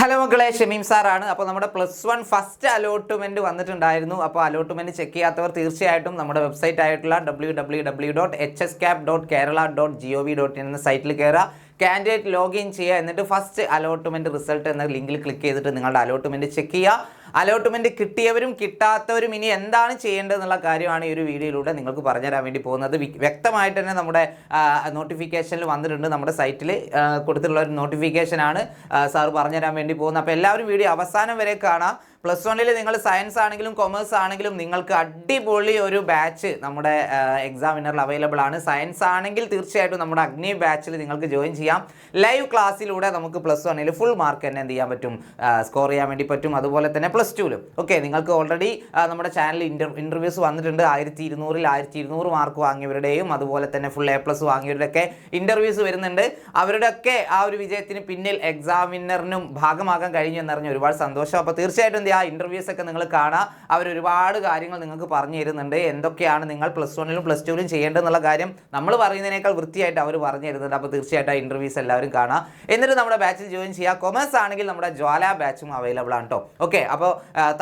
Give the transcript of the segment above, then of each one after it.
Hello മക്കളെ, ഷമീം സാറാണ്. അപ്പോൾ നമ്മുടെ +1 ഫസ്റ്റ് അലോട്ട്മെൻറ്റ് വന്നിട്ടുണ്ടായിരുന്നു. അപ്പോൾ അലോട്ട്മെൻറ്റ് ചെക്ക് ചെയ്യാത്തവർ തീർച്ചയായിട്ടും നമ്മുടെ വെബ്സൈറ്റ് ആയിട്ടുള്ള www.hscap.kerala.gov.in എന്ന സൈറ്റിൽ കയറുക, കാൻഡിഡേറ്റ് ലോഗിൻ ചെയ്യുക, എന്നിട്ട് ഫസ്റ്റ് അലോട്ട്മെൻറ്റ് റിസൾട്ട് എന്ന ലിങ്കിൽ ക്ലിക്ക് ചെയ്തിട്ട് നിങ്ങളുടെ അലോട്ട്മെൻറ്റ് ചെക്ക് ചെയ്യുക. അലോട്ട്മെൻറ്റ് കിട്ടിയവരും കിട്ടാത്തവരും ഇനി എന്താണ് ചെയ്യേണ്ടതെന്നുള്ള കാര്യമാണ് ഈ ഒരു വീഡിയോയിലൂടെ നിങ്ങൾക്ക് പറഞ്ഞുതരാൻ വേണ്ടി പോകുന്നത്. വ്യക്തമായിട്ട് തന്നെ നമ്മുടെ നോട്ടിഫിക്കേഷനിൽ വന്നിട്ടുണ്ട്. നമ്മുടെ സൈറ്റിൽ കൊടുത്തിട്ടുള്ള ഒരു നോട്ടിഫിക്കേഷനാണ് സാർ പറഞ്ഞുതരാൻ വേണ്ടി പോകുന്നത്. അപ്പോൾ എല്ലാവരും വീഡിയോ അവസാനം വരെ കാണാം. +1 നിങ്ങൾ സയൻസ് ആണെങ്കിലും കൊമേഴ്സ് ആണെങ്കിലും നിങ്ങൾക്ക് അടിപൊളി ഒരു ബാച്ച് നമ്മുടെ എക്സാമിനറിൽ അവൈലബിൾ ആണ്. സയൻസ് ആണെങ്കിൽ തീർച്ചയായിട്ടും നമ്മുടെ അഗ്നി ബാച്ചിൽ നിങ്ങൾക്ക് ജോയിൻ ചെയ്യാം. ലൈവ് ക്ലാസ്സിലൂടെ നമുക്ക് +1 ഫുൾ മാർക്ക് തന്നെ എന്ത് ചെയ്യാൻ പറ്റും, സ്കോർ ചെയ്യാൻ വേണ്ടി പറ്റും. അതുപോലെ തന്നെ +2 ഓക്കെ, നിങ്ങൾക്ക് ഓൾറെഡി നമ്മുടെ ചാനലിൽ ഇൻ്റർവ്യൂസ് വന്നിട്ടുണ്ട്. 1200 മാർക്ക് വാങ്ങിയവരുടെയും അതുപോലെ തന്നെ ഫുൾ A+ വാങ്ങിയവരുടെയൊക്കെ ഇൻ്റർവ്യൂസ് വരുന്നുണ്ട്. അവരുടെയൊക്കെ ആ ഒരു വിജയത്തിന് പിന്നിൽ എക്സാമിനറിനും ഭാഗമാകാൻ കഴിഞ്ഞു എന്നറിഞ്ഞ ഒരുപാട് സന്തോഷം. അപ്പോൾ തീർച്ചയായിട്ടും ആ ഇൻ്റർവ്യൂസ് ഒക്കെ നിങ്ങൾ കാണുക. അവർ ഒരുപാട് കാര്യങ്ങൾ നിങ്ങൾക്ക് പറഞ്ഞു തരുന്നുണ്ട്. എന്തൊക്കെയാണ് നിങ്ങൾ +1 +2 ചെയ്യേണ്ടതെന്നുള്ള കാര്യം നമ്മൾ പറയുന്നതിനേക്കാൾ വൃത്തിയായിട്ട് അവർ പറഞ്ഞു തരുന്നുണ്ട്. അപ്പോൾ തീർച്ചയായിട്ടും ആ ഇൻ്റർവ്യൂസ് എല്ലാവരും കാണുക, എന്നിട്ട് നമ്മുടെ ബാച്ചിൽ ജോയിൻ ചെയ്യുക. കൊമേഴ്സ് ആണെങ്കിൽ നമ്മുടെ ജ്വാല ബാച്ചും അവൈലബിൾ ആണ് കേട്ടോ. ഓക്കെ, അപ്പോൾ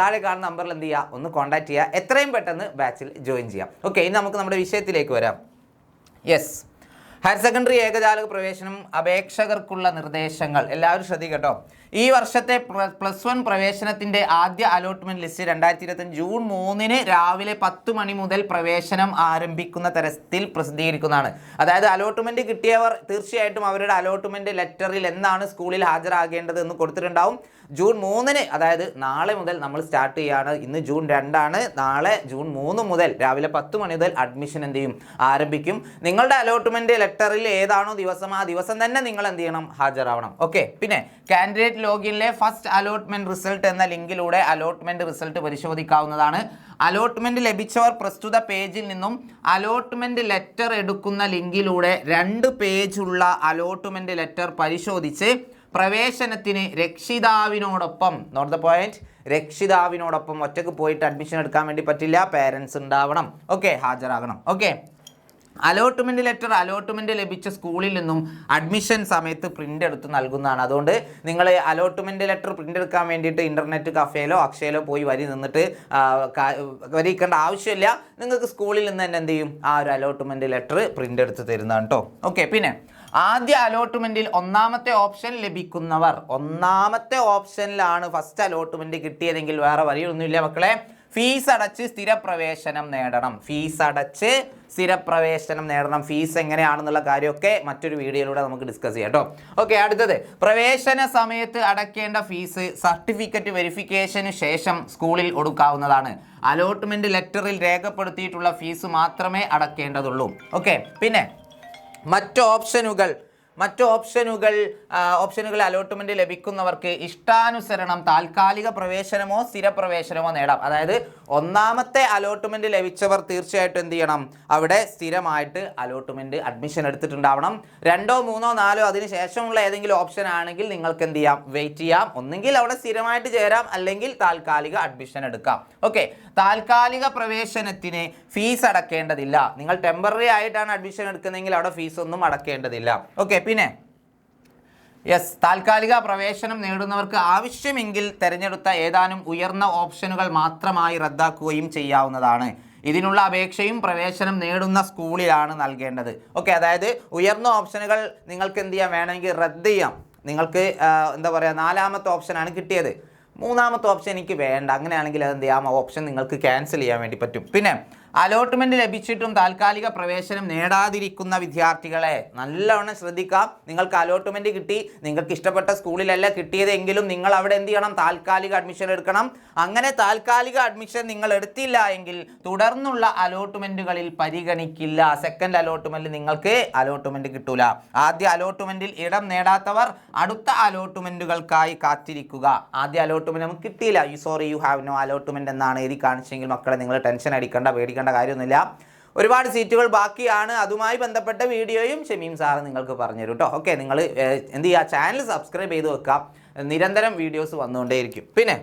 താഴെ കാണുന്ന നമ്പറിൽ എന്ത് ചെയ്യുക, ഒന്ന് കോൺടാക്ട് ചെയ്യുക, എത്രയും പെട്ടെന്ന് ബാച്ചിൽ ജോയിൻ ചെയ്യാം. ഓക്കെ, ഇനി നമുക്ക് നമ്മുടെ വിഷയത്തിലേക്ക് വരാം. യെസ്, ഹയർ സെക്കൻഡറി ഏകജാലക പ്രവേശനം അപേക്ഷകർക്കുള്ള നിർദ്ദേശങ്ങൾ എല്ലാവരും ശ്രദ്ധിക്കട്ടോ. ഈ വർഷത്തെ +1 പ്രവേശനത്തിൻ്റെ ആദ്യ അലോട്ട്മെൻറ്റ് ലിസ്റ്റ് 2025 ജൂൺ 3 രാവിലെ 10 മണി മുതൽ പ്രവേശനം ആരംഭിക്കുന്ന തരത്തിൽ പ്രസിദ്ധീകരിക്കുന്നതാണ്. അതായത് അലോട്ട്മെൻറ്റ് കിട്ടിയവർ തീർച്ചയായിട്ടും അവരുടെ അലോട്ട്മെൻറ്റ് ലെറ്ററിൽ എന്നാണ് സ്കൂളിൽ ഹാജരാകേണ്ടത് എന്ന് കൊടുത്തിട്ടുണ്ടാവും. ജൂൺ 3 അതായത് നാളെ മുതൽ നമ്മൾ സ്റ്റാർട്ട് ചെയ്യുകയാണ്. ഇന്ന് ജൂൺ 2 ആണ്. നാളെ ജൂൺ 3 മുതൽ രാവിലെ 10 മണി മുതൽ അഡ്മിഷൻ എന്ത് ചെയ്യും, ആരംഭിക്കും. നിങ്ങളുടെ അലോട്ട്മെൻറ്റ് ലെറ്ററിൽ ഏതാണോ ദിവസം ആ ദിവസം തന്നെ നിങ്ങൾ എന്ത് ചെയ്യണം, ഹാജരാവണം. ഓക്കെ, പിന്നെ കാൻഡിഡേറ്റ് ലോഗിനിലെ ഫസ്റ്റ് അലോട്ട്മെൻറ്റ് റിസൾട്ട് എന്ന ലിങ്കിലൂടെ അലോട്ട്മെൻറ്റ് റിസൾട്ട് പരിശോധിക്കാവുന്നതാണ്. അലോട്ട്മെൻറ്റ് ലഭിച്ചവർ പ്രസ്തുത പേജിൽ നിന്നും അലോട്ട്മെൻറ്റ് ലെറ്റർ എടുക്കുന്ന ലിങ്കിലൂടെ 2 പേജുള്ള അലോട്ട്മെൻറ്റ് ലെറ്റർ പരിശോധിച്ച് പ്രവേശനത്തിന് രക്ഷിതാവിനോടൊപ്പം, നോട്ട് ദ പോയിന്റ്, രക്ഷിതാവിനോടൊപ്പം ഒറ്റക്ക് പോയിട്ട് അഡ്മിഷൻ എടുക്കാൻ വേണ്ടി പറ്റില്ല, പേരൻസ് ഉണ്ടാവണം. ഓക്കെ, ഹാജരാകണം. ഓക്കെ, അലോട്ട്മെൻറ്റ് ലെറ്റർ അലോട്ട്മെൻറ്റ് ലഭിച്ച സ്കൂളിൽ നിന്നും അഡ്മിഷൻ സമയത്ത് പ്രിൻ്റ് എടുത്ത് നൽകുന്നതാണ്. അതുകൊണ്ട് നിങ്ങൾ അലോട്ട്മെൻറ്റ് ലെറ്റർ പ്രിൻ്റ് എടുക്കാൻ വേണ്ടിയിട്ട് ഇൻ്റർനെറ്റ് കഫേയിലോ അക്ഷയയിലോ പോയി വരി നിന്നിട്ട് വരിക്കേണ്ട ആവശ്യമില്ല. നിങ്ങൾക്ക് സ്കൂളിൽ നിന്ന് തന്നെ എന്ത് ചെയ്യും, ആ ഒരു അലോട്ട്മെൻറ്റ് ലെറ്റർ പ്രിൻ്റ് എടുത്ത് തരുന്നതാണ് കേട്ടോ. ഓക്കെ, പിന്നെ ആദ്യ അലോട്ട്മെൻറ്റിൽ 1ാമത്തെ ഓപ്ഷൻ ലഭിക്കുന്നവർ, 1ാമത്തെ ഓപ്ഷനിലാണ് ഫസ്റ്റ് അലോട്ട്മെൻറ്റ് കിട്ടിയതെങ്കിൽ വേറെ വഴിയൊന്നുമില്ല മക്കളെ, ഫീസ് അടച്ച് സ്ഥിരപ്രവേശനം നേടണം. ഫീസ് അടച്ച് സ്ഥിരപ്രവേശനം നേടണം. ഫീസ് എങ്ങനെയാണെന്നുള്ള കാര്യമൊക്കെ മറ്റൊരു വീഡിയോയിലൂടെ നമുക്ക് ഡിസ്കസ് ചെയ്യാം കേട്ടോ. ഓക്കെ, അടുത്തത് പ്രവേശന സമയത്ത് അടയ്ക്കേണ്ട ഫീസ് സർട്ടിഫിക്കറ്റ് വെരിഫിക്കേഷന് ശേഷം സ്കൂളിൽ കൊടുക്കാവുന്നതാണ്. അലോട്ട്മെൻറ്റ് ലെറ്ററിൽ രേഖപ്പെടുത്തിയിട്ടുള്ള ഫീസ് മാത്രമേ അടയ്ക്കേണ്ടതുള്ളൂ. ഓക്കെ, പിന്നെ മറ്റ് ഓപ്ഷനുകൾ അലോട്ട്മെൻറ്റ് ലഭിക്കുന്നവർക്ക് ഇഷ്ടാനുസരണം താൽക്കാലിക പ്രവേശനമോ സ്ഥിരപ്രവേശനമോ നേടാം. അതായത് 1ാമത്തെ അലോട്ട്മെൻറ്റ് ലഭിച്ചവർ തീർച്ചയായിട്ടും എന്ത് ചെയ്യണം, അവിടെ സ്ഥിരമായിട്ട് അലോട്ട്മെൻറ്റ് അഡ്മിഷൻ എടുത്തിട്ടുണ്ടാവണം. 2, 3, 4 അതിന് ശേഷമുള്ള ഏതെങ്കിലും ഓപ്ഷൻ ആണെങ്കിൽ നിങ്ങൾക്ക് എന്ത് ചെയ്യാം, വെയിറ്റ് ചെയ്യാം. ഒന്നെങ്കിൽ അവിടെ സ്ഥിരമായിട്ട് ചേരാം, അല്ലെങ്കിൽ താൽക്കാലിക അഡ്മിഷൻ എടുക്കാം. ഓക്കെ, താൽക്കാലിക പ്രവേശനത്തിന് ഫീസ് അടക്കേണ്ടതില്ല. നിങ്ങൾ ടെമ്പററി ആയിട്ടാണ് അഡ്മിഷൻ എടുക്കുന്നതെങ്കിൽ അവിടെ ഫീസ് ഒന്നും അടക്കേണ്ടതില്ല. ഓക്കെ, പിന്നെ യെസ്, താൽക്കാലിക പ്രവേശനം നേടുന്നവർക്ക് ആവശ്യമെങ്കിൽ തിരഞ്ഞെടുത്ത ഏതാനും ഉയർന്ന ഓപ്ഷനുകൾ മാത്രമായി റദ്ദാക്കുകയും ചെയ്യാവുന്നതാണ്. ഇതിനുള്ള അപേക്ഷയും പ്രവേശനം നേടുന്ന സ്കൂളിലാണ് നൽകേണ്ടത്. ഓക്കെ, അതായത് ഉയർന്ന ഓപ്ഷനുകൾ നിങ്ങൾക്ക് എന്ത് ചെയ്യാം, വേണമെങ്കിൽ റദ്ദ് ചെയ്യാം. നിങ്ങൾക്ക് എന്താ പറയുക, 4ാമത്തെ ഓപ്ഷനാണ് കിട്ടിയത്, 3ാമത്തെ ഓപ്ഷൻ എനിക്ക് വേണ്ട, അങ്ങനെയാണെങ്കിൽ അത് എന്ത് ചെയ്യാം, ആ ഓപ്ഷൻ നിങ്ങൾക്ക് ക്യാൻസൽ ചെയ്യാൻ വേണ്ടി പറ്റും. പിന്നെ അലോട്ട്മെൻറ്റ് ലഭിച്ചിട്ടും താൽക്കാലിക പ്രവേശനം നേടാതിരിക്കുന്ന വിദ്യാർത്ഥികളെ നല്ലവണ്ണം ശ്രദ്ധിക്കാം. നിങ്ങൾക്ക് അലോട്ട്മെൻറ്റ് കിട്ടി, നിങ്ങൾക്ക് ഇഷ്ടപ്പെട്ട സ്കൂളിലല്ല കിട്ടിയതെങ്കിലും നിങ്ങൾ അവിടെ എന്ത് ചെയ്യണം, താൽക്കാലിക അഡ്മിഷൻ എടുക്കണം. അങ്ങനെ താൽക്കാലിക അഡ്മിഷൻ നിങ്ങൾ എടുത്തില്ല എങ്കിൽ തുടർന്നുള്ള അലോട്ട്മെൻറ്റുകളിൽ പരിഗണിക്കില്ല. സെക്കൻഡ് അലോട്ട്മെൻറ്റിൽ നിങ്ങൾക്ക് അലോട്ട്മെൻറ്റ് കിട്ടൂല. ആദ്യ അലോട്ട്മെൻറ്റിൽ ഇടം നേടാത്തവർ അടുത്ത അലോട്ട്മെൻറ്റുകൾക്കായി കാത്തിരിക്കുക. ആദ്യ അലോട്ട്മെൻറ്റ് നമുക്ക് കിട്ടിയില്ല, sorry you have no allotment എന്നാണ് എഴുതി കാണിച്ചെങ്കിൽ മക്കളെ നിങ്ങൾ ടെൻഷൻ അടിക്കേണ്ട, പേടിക്കേണ്ട കാര്യമൊന്നുമില്ല. ഒരുപാട് സീറ്റുകൾ ബാക്കിയാണ്. അതുമായി ബന്ധപ്പെട്ട വീഡിയോയും ഷമീം സാറ് നിങ്ങൾക്ക് പറഞ്ഞു തരും കേട്ടോ. ഓക്കെ, നിങ്ങൾ എന്ത് ചെയ്യുക, ചാനൽ സബ്സ്ക്രൈബ് ചെയ്ത് വെക്കാം, നിരന്തരം വീഡിയോസ് വന്നുകൊണ്ടേയിരിക്കും. പിന്നെ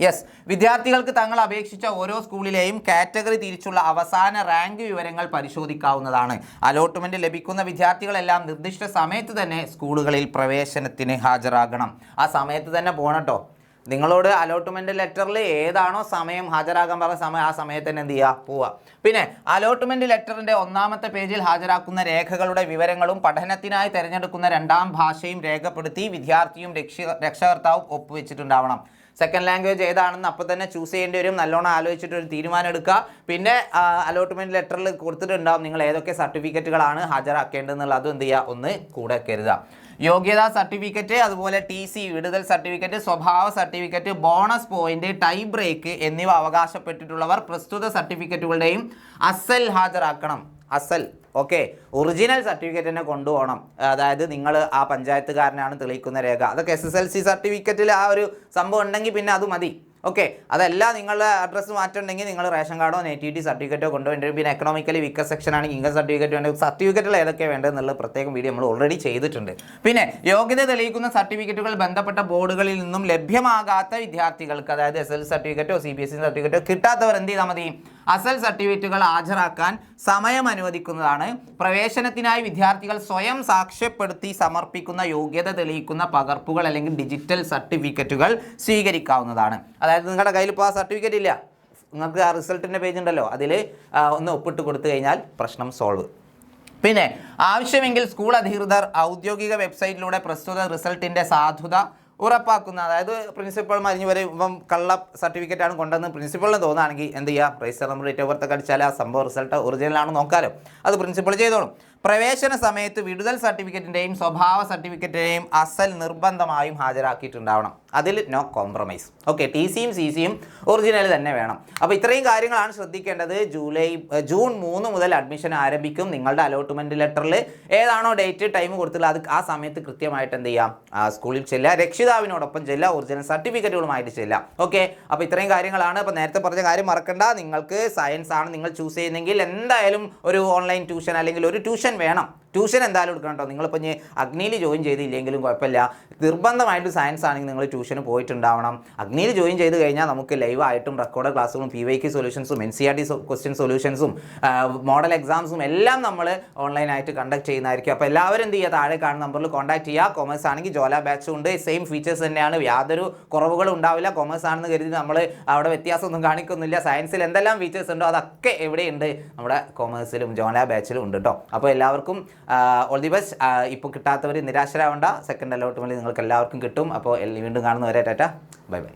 യെസ്, വിദ്യാർത്ഥികൾക്ക് തങ്ങൾ അപേക്ഷിച്ച ഓരോ സ്കൂളിലെയും കാറ്റഗറി തിരിച്ചുള്ള അവസാന റാങ്ക് വിവരങ്ങൾ പരിശോധിക്കാവുന്നതാണ്. അലോട്ട്മെന്റ് ലഭിക്കുന്ന വിദ്യാർത്ഥികളെല്ലാം നിർദ്ദിഷ്ട സമയത്ത് തന്നെ സ്കൂളുകളിൽ പ്രവേശനത്തിന് ഹാജരാകണം. ആ സമയത്ത് തന്നെ പോകണം. നിങ്ങളോട് അലോട്ട്മെന്റ് ലെറ്ററിൽ ഏതാണോ സമയം ഹാജരാകാൻ പറഞ്ഞ സമയം, ആ സമയത്ത് തന്നെ എന്ത് ചെയ്യുക, പോവുക. പിന്നെ അലോട്ട്മെന്റ് ലെറ്ററിന്റെ 1-ാമത്തെ പേജിൽ ഹാജരാക്കുന്ന രേഖകളുടെ വിവരങ്ങളും പഠനത്തിനായി തിരഞ്ഞെടുക്കുന്ന 2ാം ഭാഷയും രേഖപ്പെടുത്തി വിദ്യാർത്ഥിയും രക്ഷകർത്താവും ഒപ്പുവെച്ചിട്ടുണ്ടാവണം. സെക്കൻഡ് ലാംഗ്വേജ് ഏതാണെന്ന് അപ്പോൾ തന്നെ ചൂസ് ചെയ്യേണ്ടി വരും. നല്ലോണം ആലോചിച്ചിട്ട് ഒരു തീരുമാനം എടുക്കുക. പിന്നെ അലോട്ട്മെന്റ് ലെറ്ററിൽ കൊടുത്തിട്ടുണ്ടാവും നിങ്ങൾ ഏതൊക്കെ സർട്ടിഫിക്കറ്റുകളാണ് ഹാജരാക്കേണ്ടതെന്നുള്ള അതും എന്ത് ചെയ്യുക, ഒന്ന് കൂടെ കരുതുക. യോഗ്യതാ സർട്ടിഫിക്കറ്റ്, അതുപോലെ TC വിടുതൽ സർട്ടിഫിക്കറ്റ്, സ്വഭാവ certificate, bonus point, tie break എന്നിവ അവകാശപ്പെട്ടിട്ടുള്ളവർ പ്രസ്തുത സർട്ടിഫിക്കറ്റുകളുടെയും അസൽ ഹാജരാക്കണം. അസൽ, ഓക്കെ, ഒറിജിനൽ സർട്ടിഫിക്കറ്റ് തന്നെ കൊണ്ടുപോകണം. അതായത് നിങ്ങൾ ആ പഞ്ചായത്തുകാരനാണ് തെളിയിക്കുന്ന രേഖ. അതൊക്കെ SSLC സർട്ടിഫിക്കറ്റിൽ ആ ഒരു സംഭവം ഉണ്ടെങ്കിൽ പിന്നെ അത് മതി. ഓക്കെ, അതല്ല നിങ്ങളുടെ അഡ്രസ്സ് മാറ്റുണ്ടെങ്കിൽ നിങ്ങൾ റേഷൻ കാർഡോ നേറ്റിവിറ്റി സർട്ടിഫിക്കറ്റോ കൊണ്ടുവേണ്ടി വരും. പിന്നെ എക്കണോമിക്കലി വീക്കർ സെക്ഷൻ ആണെങ്കിൽ ഇൻകം സർട്ടിഫിക്കറ്റ് വേണ്ട. സർട്ടിഫിക്കറ്റുകൾ ഏതൊക്കെയാണ് വേണ്ടതെന്നുള്ള പ്രത്യേകം വീഡിയോ നമ്മൾ ഓൾറെഡി ചെയ്തിട്ടുണ്ട്. പിന്നെ യോഗ്യത തെളിയിക്കുന്ന സർട്ടിഫിക്കറ്റുകൾ ബന്ധപ്പെട്ട ബോർഡുകളിൽ നിന്നും ലഭ്യമാകാത്ത വിദ്യാർത്ഥികൾക്ക്, അതായത് SSLC സർട്ടിഫിക്കറ്റോ CBSE സർട്ടിഫിക്കറ്റോ കിട്ടാത്തവർ എന്ത് ചെയ്താൽ മതി, അസൽ സർട്ടിഫിക്കറ്റുകൾ ഹാജരാക്കാൻ സമയം അനുവദിക്കുന്നതാണ്. പ്രവേശനത്തിനായി വിദ്യാർത്ഥികൾ സ്വയം സാക്ഷ്യപ്പെടുത്തി സമർപ്പിക്കുന്ന യോഗ്യത തെളിയിക്കുന്ന പകർപ്പുകൾ അല്ലെങ്കിൽ ഡിജിറ്റൽ സർട്ടിഫിക്കറ്റുകൾ സ്വീകരിക്കാവുന്നതാണ്. അതായത് നിങ്ങളുടെ കയ്യിൽ ഇപ്പോൾ ആ സർട്ടിഫിക്കറ്റ് ഇല്ല, നിങ്ങൾക്ക് ആ റിസൾട്ടിൻ്റെ പേജ് ഉണ്ടല്ലോ, അതിൽ ഒന്ന് ഒപ്പിട്ട് കൊടുത്തു കഴിഞ്ഞാൽ പ്രശ്നം സോൾവ്. പിന്നെ ആവശ്യമെങ്കിൽ സ്കൂൾ അധികൃതർ ഔദ്യോഗിക വെബ്സൈറ്റിലൂടെ പ്രസ്തുത റിസൾട്ടിൻ്റെ സാധുത ഉറപ്പാക്കുന്ന, അതായത് പ്രിൻസിപ്പൾ മരിഞ്ഞ് വരെ ഇപ്പം കള്ള സർട്ടിഫിക്കറ്റാണ് കൊണ്ടുവന്ന് പ്രിൻസിപ്പളിന് തോന്നുകയാണെങ്കിൽ എന്ത് ചെയ്യുക, register number date of birth ഒക്കെ അടിച്ചാൽ ആ സംഭവം റിസൾട്ട് ഒറിജിനലാണെന്ന് നോക്കാമല്ലോ. അത് പ്രിൻസിപ്പൾ ചെയ്തോളും. പ്രവേശന സമയത്ത് വിടുതൽ സർട്ടിഫിക്കറ്റിൻ്റെയും സ്വഭാവ സർട്ടിഫിക്കറ്റിൻ്റെയും അസൽ നിർബന്ധമായും ഹാജരാക്കിയിട്ടുണ്ടാവണം. അതിൽ നോ കോംപ്രമൈസ്. ഓക്കെ, TCയും CCയും ഒറിജിനൽ തന്നെ വേണം. അപ്പോൾ ഇത്രയും കാര്യങ്ങളാണ് ശ്രദ്ധിക്കേണ്ടത്. ജൂൺ 3 മുതൽ അഡ്മിഷൻ ആരംഭിക്കും. നിങ്ങളുടെ അലോട്ട്മെൻറ്റ് ലെറ്ററിൽ ഏതാണോ ഡേറ്റ് ടൈം കൊടുത്തുള്ളത് അത് ആ സമയത്ത് കൃത്യമായിട്ട് എന്ത് ചെയ്യാം, സ്കൂളിൽ ചെല്ലുക, രക്ഷിതാവിനോടൊപ്പം ചെല്ലുക, ഒറിജിനൽ സർട്ടിഫിക്കറ്റുകളുമായിട്ട് ചെല്ലുക. ഓക്കെ, അപ്പോൾ ഇത്രയും കാര്യങ്ങളാണ്. അപ്പോൾ നേരത്തെ പറഞ്ഞ കാര്യം മറക്കണ്ട. നിങ്ങൾക്ക് സയൻസ് ആണ് നിങ്ങൾ ചൂസ് ചെയ്യുന്നതെങ്കിൽ എന്തായാലും ഒരു ഓൺലൈൻ ട്യൂഷൻ അല്ലെങ്കിൽ ഒരു ട്യൂഷൻ വേണം. ട്യൂഷൻ എന്തായാലും എടുക്കണം കേട്ടോ. നിങ്ങളിപ്പോൾ ഇനി അഗ്നിയിൽ ജോയിൻ ചെയ്തില്ലെങ്കിലും കുഴപ്പമില്ല, നിർബന്ധമായിട്ട് സയൻസ് ആണെങ്കിൽ നിങ്ങൾ ട്യൂഷന് പോയിട്ടുണ്ടാവണം. അഗ്നിയിൽ ജോയിൻ ചെയ്ത് കഴിഞ്ഞാൽ നമുക്ക് ലൈവായിട്ടും റെക്കോർഡ് ക്ലാസ്സുകളും PYQ സൊല്യൂഷൻസും NCERT ക്വസ്റ്റ്യൻ സൊല്യൂഷൻസും മോഡൽ എക്സാംസും എല്ലാം നമ്മൾ ഓൺലൈനായിട്ട് കണ്ടക്ട് ചെയ്യുന്നതായിരിക്കും. അപ്പോൾ എല്ലാവരും എന്ത് ചെയ്യുക, താഴെ കാണുന്ന നമ്പറിൽ കോൺടാക്ട് ചെയ്യുക. കൊമേഴ്സ് ആണെങ്കിൽ ജോല ബാച്ചും ഉണ്ട്, സെയിം ഫീച്ചേഴ്സ് തന്നെയാണ്, യാതൊരു കുറവുകളും ഉണ്ടാവില്ല. കൊമേഴ്സ് ആണെന്ന് കരുതി നമ്മൾ അവിടെ വ്യത്യാസമൊന്നും കാണിക്കുന്നില്ല. സയൻസിൽ എന്തെല്ലാം ഫീച്ചേഴ്സ് ഉണ്ടോ അതൊക്കെ എവിടെയുണ്ട്, നമ്മുടെ കൊമേഴ്സിലും ജോല ബാച്ചിലും ഉണ്ട് കേട്ടോ. അപ്പോൾ എല്ലാവർക്കും ഓൾ ദി ബെസ്റ്റ്. ഇപ്പോൾ കിട്ടാത്തവർ നിരാശരാവേണ്ട, സെക്കൻഡ് അലോട്ട്മെൻറ്റ് നിങ്ങൾക്ക് എല്ലാവർക്കും കിട്ടും. അപ്പോൾ വീണ്ടും കാണുന്നവരെ ടാറ്റ, ബൈ ബൈ.